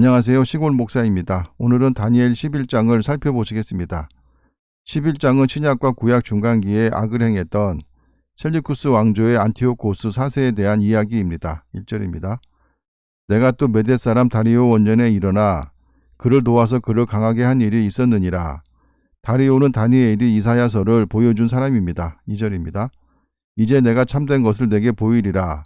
안녕하세요. 시골 목사입니다. 오늘은 다니엘 11장을 살펴보시겠습니다. 11장은 신약과 구약 중간기에 악을 행했던 셀류쿠스 왕조의 안티오코스 4세에 대한 이야기입니다. 1절입니다. 내가 또 메대 사람 다리오 원년에 일어나 그를 도와서 그를 강하게 한 일이 있었느니라. 다리오는 다니엘이 이사야서를 보여준 사람입니다. 2절입니다. 이제 내가 참된 것을 내게 보이리라.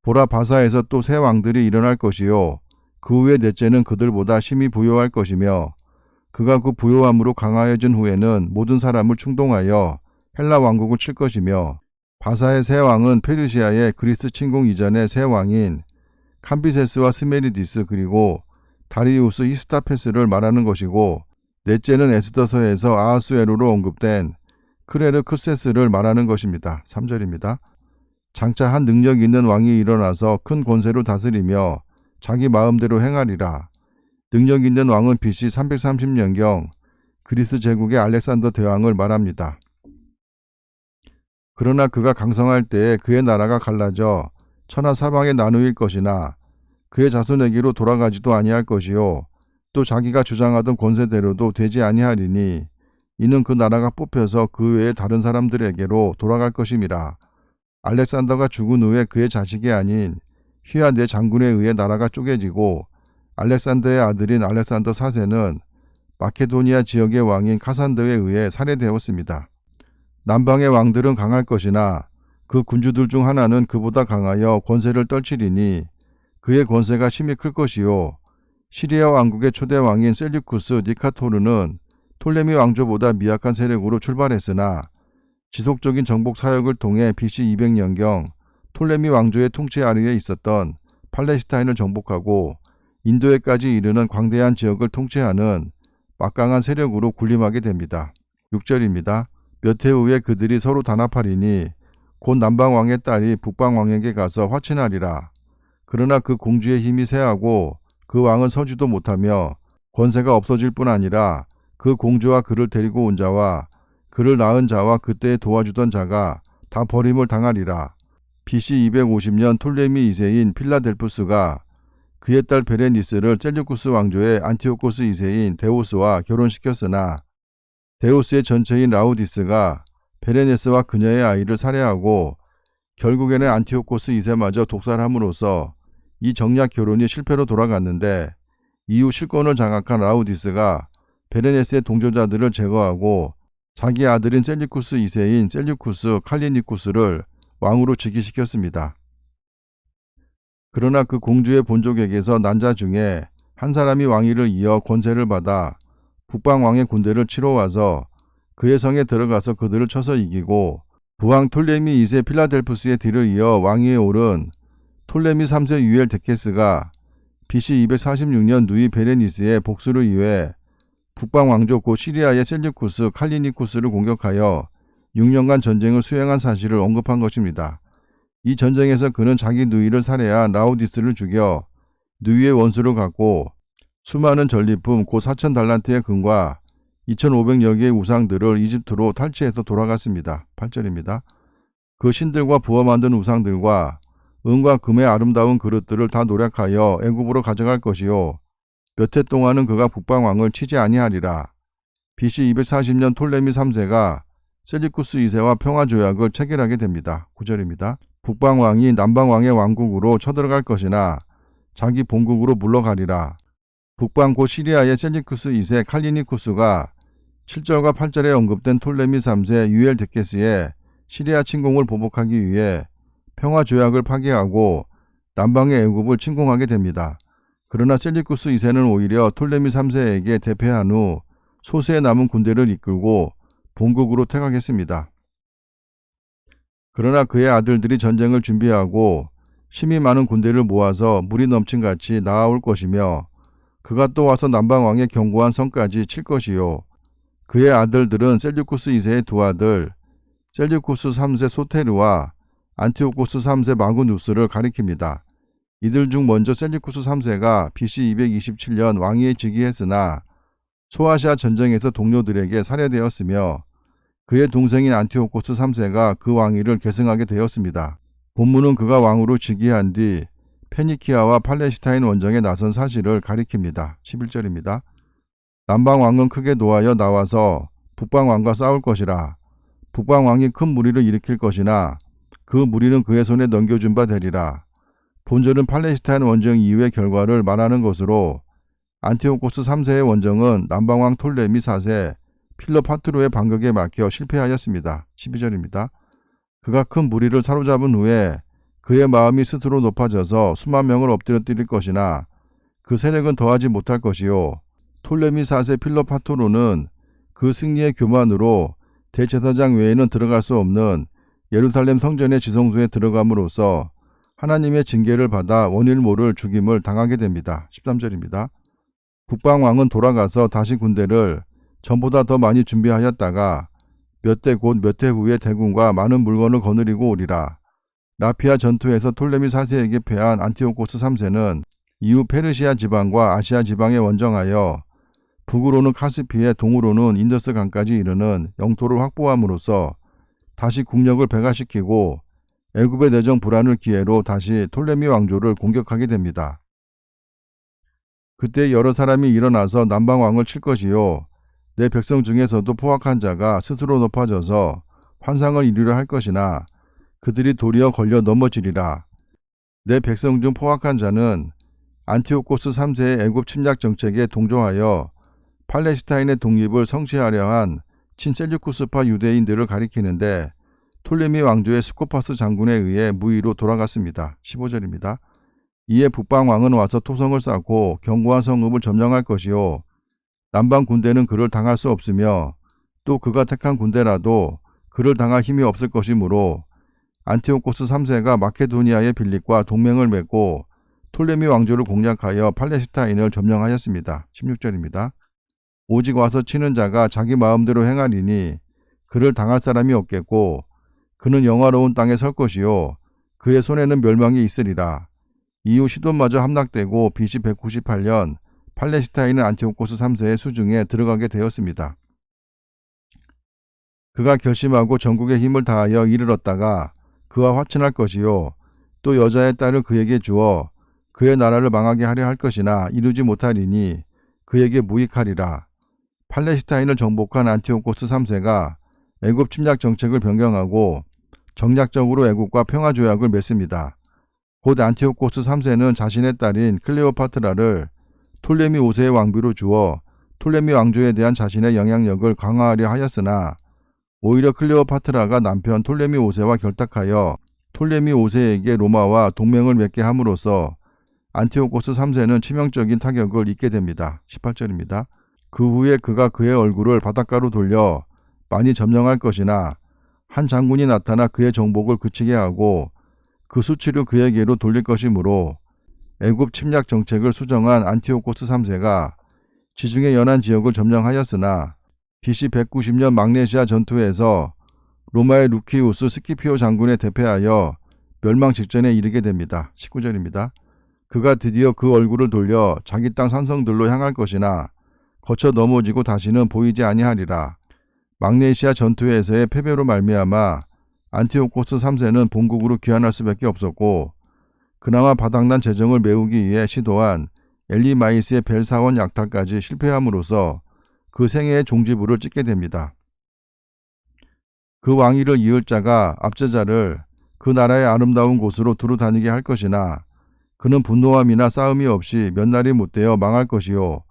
보라, 바사에서 또 새 왕들이 일어날 것이요 그 후에 넷째는 그들보다 심히 부요할 것이며 그가 그 부요함으로 강하여진 후에는 모든 사람을 충동하여 헬라 왕국을 칠 것이며 바사의 새 왕은 페르시아의 그리스 침공 이전의 새 왕인 캄비세스와 스메리디스 그리고 다리우스 히스타페스를 말하는 것이고 넷째는 에스더서에서 아하수에로로 언급된 크레르크세스를 말하는 것입니다. 3절입니다. 장차 한 능력 있는 왕이 일어나서 큰 권세로 다스리며 자기 마음대로 행하리라. 능력 있는 왕은 BC 330년경 그리스 제국의 알렉산더 대왕을 말합니다. 그러나 그가 강성할 때에 그의 나라가 갈라져 천하 사방에 나누일 것이나 그의 자손에게로 돌아가지도 아니할 것이요 또 자기가 주장하던 권세대로도 되지 아니하리니 이는 그 나라가 뽑혀서 그 외의 다른 사람들에게로 돌아갈 것임이라. 알렉산더가 죽은 후에 그의 자식이 아닌 휘하 네 장군에 의해 나라가 쪼개지고 알렉산더의 아들인 알렉산더 4세는 마케도니아 지역의 왕인 카산더에 의해 살해되었습니다. 남방의 왕들은 강할 것이나 그 군주들 중 하나는 그보다 강하여 권세를 떨치리니 그의 권세가 심히 클 것이요 시리아 왕국의 초대 왕인 셀류쿠스 니카토르는 톨레미 왕조보다 미약한 세력으로 출발했으나 지속적인 정복 사역을 통해 BC 200년경 톨레미 왕조의 통치 아래에 있었던 팔레스타인을 정복하고 인도에까지 이르는 광대한 지역을 통치하는 막강한 세력으로 군림하게 됩니다. 6절입니다. 몇 해 후에 그들이 서로 단합하리니 곧 남방왕의 딸이 북방왕에게 가서 화친하리라. 그러나 그 공주의 힘이 쇠하고 그 왕은 서지도 못하며 권세가 없어질 뿐 아니라 그 공주와 그를 데리고 온 자와 그를 낳은 자와 그때 도와주던 자가 다 버림을 당하리라. BC 250년 톨레미 2세인 필라델푸스가 그의 딸 베레니스를 셀류쿠스 왕조의 안티오코스 2세인 데우스와 결혼시켰으나 데우스의 전처인 라우디스가 베레니스와 그녀의 아이를 살해하고 결국에는 안티오코스 2세마저 독살함으로써 이 정략 결혼이 실패로 돌아갔는데 이후 실권을 장악한 라우디스가 베레니스의 동조자들을 제거하고 자기 아들인 셀류쿠스 2세인 셀류쿠스 칼리니쿠스를 왕으로 즉위시켰습니다. 그러나 그 공주의 본족에게서 난 자 중에 한 사람이 왕위를 이어 권세를 받아 북방왕의 군대를 치러 와서 그의 성에 들어가서 그들을 쳐서 이기고 부왕 톨레미 2세 필라델푸스의 뒤를 이어 왕위에 오른 톨레미 3세 유엘데케스가 BC 246년 누이 베레니스의 복수를 위해 북방왕조 곧 시리아의 셀류쿠스 칼리니쿠스를 공격하여 6년간 전쟁을 수행한 사실을 언급한 것입니다. 이 전쟁에서 그는 자기 누이를 살해한 라우디스를 죽여 누이의 원수를 갚고 수많은 전리품 곧 4,000달란트의 금과 2,500여 개의 우상들을 이집트로 탈취해서 돌아갔습니다. 8절입니다. 그 신들과 부어 만든 우상들과 은과 금의 아름다운 그릇들을 다 노략하여 애굽으로 가져갈 것이요 몇 해 동안은 그가 북방왕을 치지 아니하리라. BC 240년 톨레미 3세가 셀류쿠스 2세와 평화조약을 체결하게 됩니다. 9절입니다. 북방왕이 남방왕의 왕국으로 쳐들어갈 것이나 자기 본국으로 물러가리라. 북방 곧 시리아의 셀류쿠스 2세 칼리니쿠스가 7절과 8절에 언급된 톨레미 3세 유엘데케스의 시리아 침공을 보복하기 위해 평화조약을 파기하고 남방의 애굽을 침공하게 됩니다. 그러나 셀류쿠스 2세는 오히려 톨레미 3세에게 대패한 후 소수의 남은 군대를 이끌고 본국으로 퇴각했습니다. 그러나 그의 아들들이 전쟁을 준비하고 심히 많은 군대를 모아서 물이 넘친같이 나아올 것이며 그가 또 와서 남방왕의 견고한 성까지 칠 것이요 그의 아들들은 셀류쿠스 2세의 두 아들 셀류쿠스 3세 소테르와 안티오코스 3세 마그누스를 가리킵니다. 이들 중 먼저 셀류쿠스 3세가 BC 227년 왕위에 즉위했으나 소아시아 전쟁에서 동료들에게 살해되었으며 그의 동생인 안티오코스 3세가 그 왕위를 계승하게 되었습니다. 본문은 그가 왕으로 즉위한 뒤 페니키아와 팔레스타인 원정에 나선 사실을 가리킵니다. 11절입니다. 남방왕은 크게 노하여 나와서 북방왕과 싸울 것이라. 북방왕이 큰 무리를 일으킬 것이나 그 무리는 그의 손에 넘겨준 바 되리라. 본절은 팔레스타인 원정 이후의 결과를 말하는 것으로 안티오코스 3세의 원정은 남방왕 톨레미 4세 필로파트로의 반격에 막혀 실패하였습니다. 12절입니다. 그가 큰 무리를 사로잡은 후에 그의 마음이 스스로 높아져서 수만 명을 엎드려뜨릴 것이나 그 세력은 더하지 못할 것이요. 톨레미 4세 필로파트로는 그 승리의 교만으로 대제사장 외에는 들어갈 수 없는 예루살렘 성전의 지성소에 들어감으로써 하나님의 징계를 받아 원일 모를 죽임을 당하게 됩니다. 13절입니다. 북방왕은 돌아가서 다시 군대를 전보다 더 많이 준비하였다가 몇 대 곧 몇 해 후에 대군과 많은 물건을 거느리고 오리라. 라피아 전투에서 톨레미 4세에게 패한 안티오코스 3세는 이후 페르시아 지방과 아시아 지방에 원정하여 북으로는 카스피해 동으로는 인더스 강까지 이르는 영토를 확보함으로써 다시 국력을 배가시키고 애굽의 내정 불안을 기회로 다시 톨레미 왕조를 공격하게 됩니다. 그때 여러 사람이 일어나서 남방왕을 칠 것이요. 내 백성 중에서도 포악한 자가 스스로 높아져서 환상을 이루려 할 것이나 그들이 도리어 걸려 넘어지리라. 내 백성 중 포악한 자는 안티오코스 3세의 애굽 침략 정책에 동조하여 팔레스타인의 독립을 성취하려 한 친셀류쿠스파 유대인들을 가리키는데 톨레미 왕조의 스코파스 장군에 의해 무위로 돌아갔습니다. 15절입니다. 이에 북방왕은 와서 토성을 쌓고 견고한 성읍을 점령할 것이요. 남방 군대는 그를 당할 수 없으며 또 그가 택한 군대라도 그를 당할 힘이 없을 것이므로 안티오코스 3세가 마케도니아의 빌립과 동맹을 맺고 톨레미 왕조를 공략하여 팔레스타인을 점령하였습니다. 16절입니다. 오직 와서 치는 자가 자기 마음대로 행하리니 그를 당할 사람이 없겠고 그는 영화로운 땅에 설 것이요 그의 손에는 멸망이 있으리라. 이후 시돈마저 함락되고 BC 198년 팔레스타인은 안티오코스 3세의 수중에 들어가게 되었습니다. 그가 결심하고 전국의 힘을 다하여 이르렀다가 그와 화친할 것이요 또 여자의 딸을 그에게 주어 그의 나라를 망하게 하려 할 것이나 이루지 못하리니 그에게 무익하리라. 팔레스타인을 정복한 안티오코스 3세가 애굽 침략 정책을 변경하고 정략적으로 애굽과 평화조약을 맺습니다. 곧 안티오코스 3세는 자신의 딸인 클레오파트라를 톨레미 5세의 왕비로 주어 톨레미 왕조에 대한 자신의 영향력을 강화하려 하였으나 오히려 클레오파트라가 남편 톨레미 5세와 결탁하여 톨레미 5세에게 로마와 동맹을 맺게 함으로써 안티오코스 3세는 치명적인 타격을 입게 됩니다. 18절입니다. 그 후에 그가 그의 얼굴을 바닷가로 돌려 많이 점령할 것이나 한 장군이 나타나 그의 정복을 그치게 하고 그 수치를 그에게로 돌릴 것이므로 애굽 침략 정책을 수정한 안티오코스 3세가 지중해 연안 지역을 점령하였으나 BC 190년 magnesia 전투에서 로마의 루키우스 스키피오 장군에 대패하여 멸망 직전에 이르게 됩니다. 19절입니다. 그가 드디어 그 얼굴을 돌려 자기 땅 산성들로 향할 것이나 거쳐 넘어지고 다시는 보이지 아니하리라. magnesia 전투에서의 패배로 말미암아 안티오코스 3세는 본국으로 귀환할 수밖에 없었고 그나마 바닥난 재정을 메우기 위해 시도한 엘리마이스의 벨사원 약탈까지 실패함으로써 그 생애의 종지부를 찍게 됩니다. 그 왕위를 이을 자가 압제자를 그 나라의 아름다운 곳으로 두루 다니게 할 것이나 그는 분노함이나 싸움이 없이 몇 날이 못되어 망할 것이요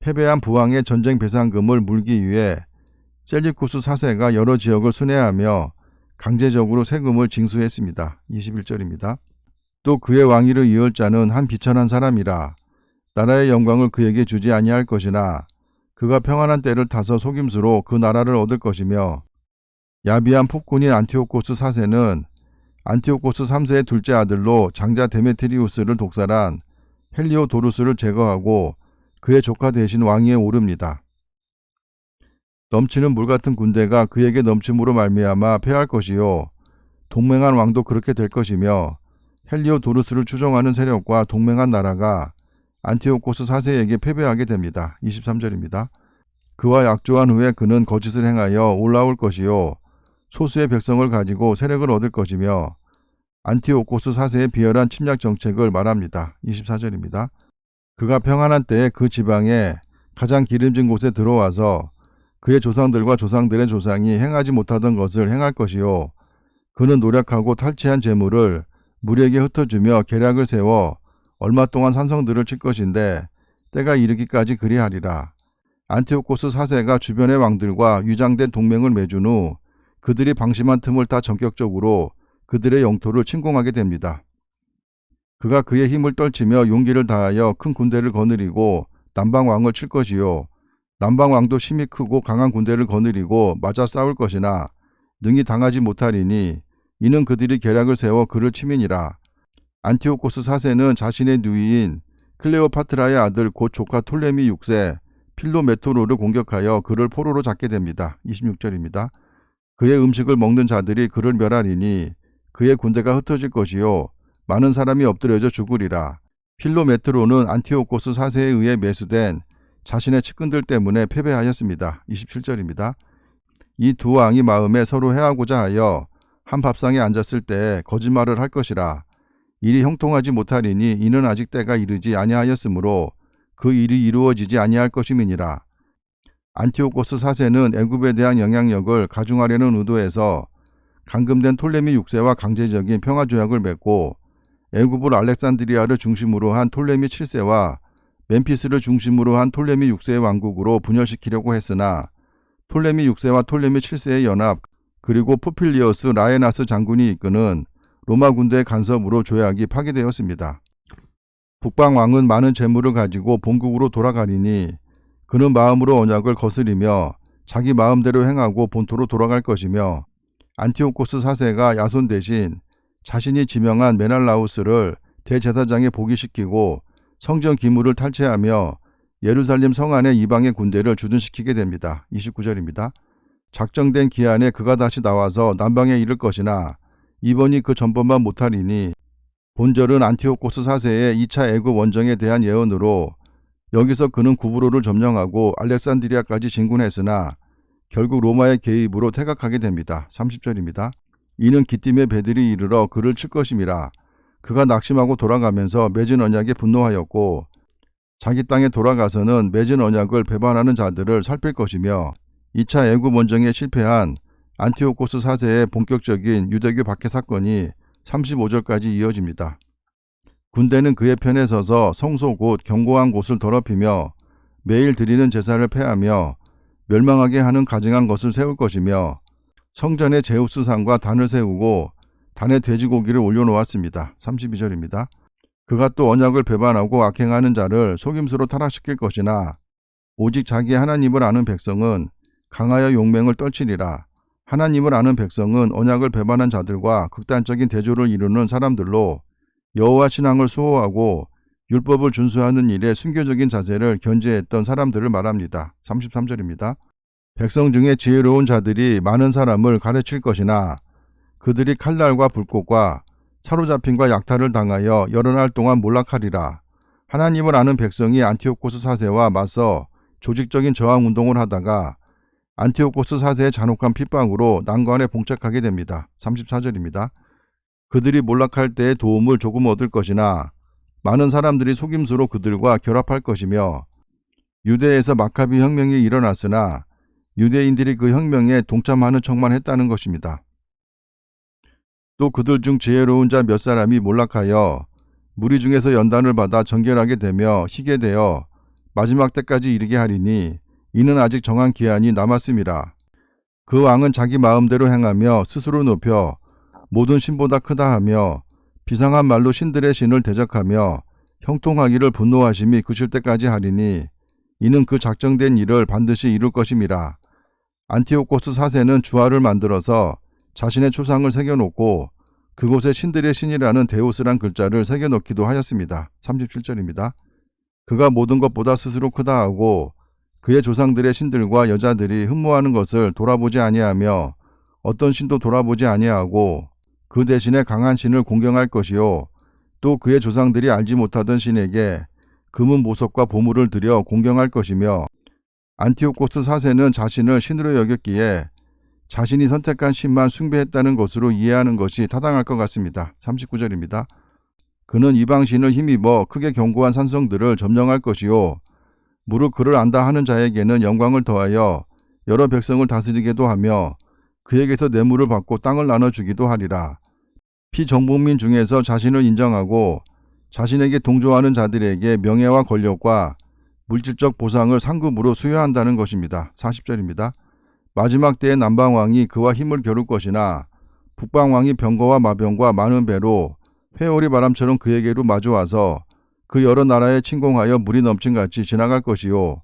패배한 부왕의 전쟁 배상금을 물기 위해 셀리쿠스 4세가 여러 지역을 순회하며 강제적으로 세금을 징수했습니다. 21절입니다. 또 그의 왕위를 이을 자는 한 비천한 사람이라 나라의 영광을 그에게 주지 아니할 것이나 그가 평안한 때를 타서 속임수로 그 나라를 얻을 것이며 야비한 폭군인 안티오코스 4세는 안티오코스 3세의 둘째 아들로 장자 데메트리우스를 독살한 헬리오도루스를 제거하고 그의 조카 대신 왕위에 오릅니다. 넘치는 물같은 군대가 그에게 넘침으로 말미암아 패할 것이요 동맹한 왕도 그렇게 될 것이며 헬리오도루스를 추종하는 세력과 동맹한 나라가 안티오코스 4세에게 패배하게 됩니다. 23절입니다. 그와 약조한 후에 그는 거짓을 행하여 올라올 것이요 소수의 백성을 가지고 세력을 얻을 것이며 안티오코스 4세의 비열한 침략 정책을 말합니다. 24절입니다. 그가 평안한 때에 그 지방에 가장 기름진 곳에 들어와서 그의 조상들과 조상들의 조상이 행하지 못하던 것을 행할 것이요. 그는 노력하고 탈취한 재물을 무리에게 흩어주며 계략을 세워 얼마 동안 산성들을 칠 것인데 때가 이르기까지 그리하리라. 안티오코스 4세가 주변의 왕들과 위장된 동맹을 맺은 후 그들이 방심한 틈을 타 전격적으로 그들의 영토를 침공하게 됩니다. 그가 그의 힘을 떨치며 용기를 다하여 큰 군대를 거느리고 남방왕을 칠 것이요. 남방왕도 힘이 크고 강한 군대를 거느리고 맞아 싸울 것이나 능히 당하지 못하리니 이는 그들이 계략을 세워 그를 치민이라. 안티오코스 4세는 자신의 누이인 클레오파트라의 아들 곧 조카 톨레미 6세 필로메토로를 공격하여 그를 포로로 잡게 됩니다. 26절입니다. 그의 음식을 먹는 자들이 그를 멸하리니 그의 군대가 흩어질 것이요 많은 사람이 엎드려져 죽으리라. 필로메토로는 안티오코스 4세에 의해 매수된 자신의 측근들 때문에 패배하였습니다. 27절입니다. 이 두 왕이 마음에 서로 해하고자 하여 한 밥상에 앉았을 때 거짓말을 할 것이라. 일이 형통하지 못하리니 이는 아직 때가 이르지 아니하였으므로 그 일이 이루어지지 아니할 것임이니라. 안티오코스 4세는 애굽에 대한 영향력을 가중하려는 의도에서 감금된 톨레미 6세와 강제적인 평화조약을 맺고 애굽을 알렉산드리아를 중심으로 한 톨레미 7세와 멤피스를 중심으로 한 톨레미 6세의 왕국으로 분열시키려고 했으나 톨레미 6세와 톨레미 7세의 연합 그리고 포필리어스 라에나스 장군이 이끄는 로마 군대의 간섭으로 조약이 파기되었습니다. 북방왕은 많은 재물을 가지고 본국으로 돌아가리니 그는 마음으로 언약을 거스리며 자기 마음대로 행하고 본토로 돌아갈 것이며 안티오코스 4세가 야손 대신 자신이 지명한 메날라우스를 대제사장에 복위시키고 성전 기물을 탈취하며 예루살렘 성 안의 이방의 군대를 주둔시키게 됩니다. 29절입니다. 작정된 기한에 그가 다시 나와서 남방에 이를 것이나 이번이 그 전번만 못하리니 본절은 안티오코스 4세의 2차 애굽 원정에 대한 예언으로 여기서 그는 구브로를 점령하고 알렉산드리아까지 진군했으나 결국 로마의 개입으로 퇴각하게 됩니다. 30절입니다. 이는 기띔의 배들이 이르러 그를 칠 것임이라. 그가 낙심하고 돌아가면서 맺은 언약에 분노하였고 자기 땅에 돌아가서는 맺은 언약을 배반하는 자들을 살필 것이며 2차 애굽 원정에 실패한 안티오코스 4세의 본격적인 유대교 박해 사건이 35절까지 이어집니다. 군대는 그의 편에 서서 성소 곧 견고한 곳을 더럽히며 매일 드리는 제사를 폐하며 멸망하게 하는 가증한 것을 세울 것이며 성전에 제우스상과 단을 세우고 단에 돼지고기를 올려놓았습니다. 32절입니다. 그가 또 언약을 배반하고 악행하는 자를 속임수로 타락시킬 것이나 오직 자기 하나님을 아는 백성은 강하여 용맹을 떨치리라. 하나님을 아는 백성은 언약을 배반한 자들과 극단적인 대조를 이루는 사람들로 여호와 신앙을 수호하고 율법을 준수하는 일에 순교적인 자세를 견지했던 사람들을 말합니다. 33절입니다. 백성 중에 지혜로운 자들이 많은 사람을 가르칠 것이나 그들이 칼날과 불꽃과 사로잡힘과 약탈을 당하여 여러 날 동안 몰락하리라. 하나님을 아는 백성이 안티오코스 4세와 맞서 조직적인 저항 운동을 하다가 안티오코스 4세의 잔혹한 핍박으로 난관에 봉착하게 됩니다. 34절입니다. 그들이 몰락할 때의 도움을 조금 얻을 것이나 많은 사람들이 속임수로 그들과 결합할 것이며 유대에서 마카비 혁명이 일어났으나 유대인들이 그 혁명에 동참하는 척만 했다는 것입니다. 또 그들 중 지혜로운 자 몇 사람이 몰락하여 무리 중에서 연단을 받아 정결하게 되며 희게 되어 마지막 때까지 이르게 하리니 이는 아직 정한 기한이 남았음이라. 그 왕은 자기 마음대로 행하며 스스로 높여 모든 신보다 크다 하며 비상한 말로 신들의 신을 대적하며 형통하기를 분노하심이 그칠 때까지 하리니 이는 그 작정된 일을 반드시 이룰 것임이라. 안티오코스 4세는 주화를 만들어서 자신의 초상을 새겨놓고 그곳에 신들의 신이라는 데우스란 글자를 새겨놓기도 하였습니다. 37절입니다. 그가 모든 것보다 스스로 크다 하고 그의 조상들의 신들과 여자들이 흠모하는 것을 돌아보지 아니하며 어떤 신도 돌아보지 아니하고 그 대신에 강한 신을 공경할 것이요 또 그의 조상들이 알지 못하던 신에게 금은 보석과 보물을 들여 공경할 것이며 안티오코스 4세는 자신을 신으로 여겼기에 자신이 선택한 신만 숭배했다는 것으로 이해하는 것이 타당할 것 같습니다. 39절입니다. 그는 이방 신을 힘입어 크게 견고한 산성들을 점령할 것이요 무릇 그를 안다 하는 자에게는 영광을 더하여 여러 백성을 다스리게도 하며 그에게서 뇌물을 받고 땅을 나눠주기도 하리라. 피정복민 중에서 자신을 인정하고 자신에게 동조하는 자들에게 명예와 권력과 물질적 보상을 상급으로 수여한다는 것입니다. 40절입니다. 마지막 때의 남방왕이 그와 힘을 겨룰 것이나 북방왕이 병거와 마병과 많은 배로 회오리 바람처럼 그에게로 마주와서 그 여러 나라에 침공하여 물이 넘친같이 지나갈 것이요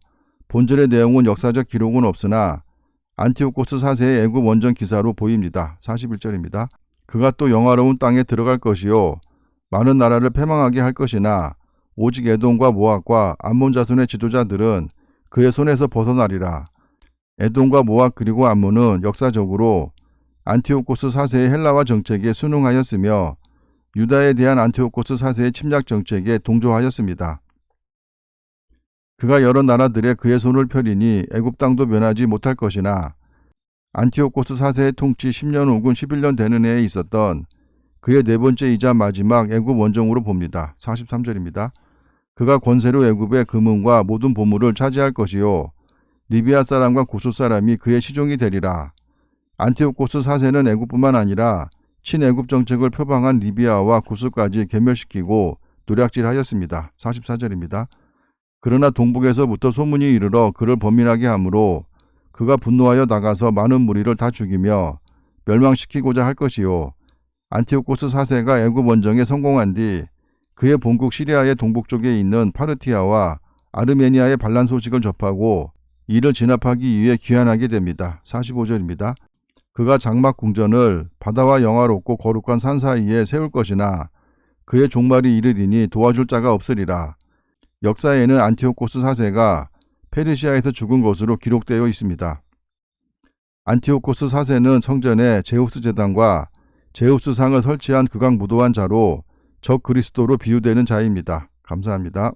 본절의 내용은 역사적 기록은 없으나 안티오코스 4세의 애굽 원정 기사로 보입니다. 41절입니다. 그가 또 영화로운 땅에 들어갈 것이요 많은 나라를 패망하게 할 것이나 오직 에돔과 모압과 암몬 자손의 지도자들은 그의 손에서 벗어나리라. 에돔과 모압 그리고 암몬은 역사적으로 안티오코스 4세의 헬라화 정책에 순응하였으며 유다에 대한 안티오코스 4세의 침략 정책에 동조하였습니다. 그가 여러 나라들에 그의 손을 펴리니 애굽 땅도 면하지 못할 것이나 안티오코스 4세의 통치 10년 혹은 11년 되는 해에 있었던 그의 네 번째이자 마지막 애굽 원정으로 봅니다. 43절입니다. 그가 권세로 애굽의 금은과 모든 보물을 차지할 것이요 리비아 사람과 구스 사람이 그의 시종이 되리라. 안티오코스 4세는 애굽뿐만 아니라 친애굽 정책을 표방한 리비아와 구스까지 괴멸시키고 노략질하였습니다. 44절입니다. 그러나 동북에서부터 소문이 이르러 그를 범인하게 하므로 그가 분노하여 나가서 많은 무리를 다 죽이며 멸망시키고자 할 것이요 안티오코스 4세가 애굽 원정에 성공한 뒤 그의 본국 시리아의 동북쪽에 있는 파르티아와 아르메니아의 반란 소식을 접하고 이를 진압하기 위해 귀환하게 됩니다. 45절입니다. 그가 장막 궁전을 바다와 영화롭고 거룩한 산 사이에 세울 것이나 그의 종말이 이르리니 도와줄 자가 없으리라. 역사에는 안티오코스 4세가 페르시아에서 죽은 것으로 기록되어 있습니다. 안티오코스 4세는 성전에 제우스 제단과 제우스 상을 설치한 극악무도한 자로 적 그리스도로 비유되는 자입니다. 감사합니다.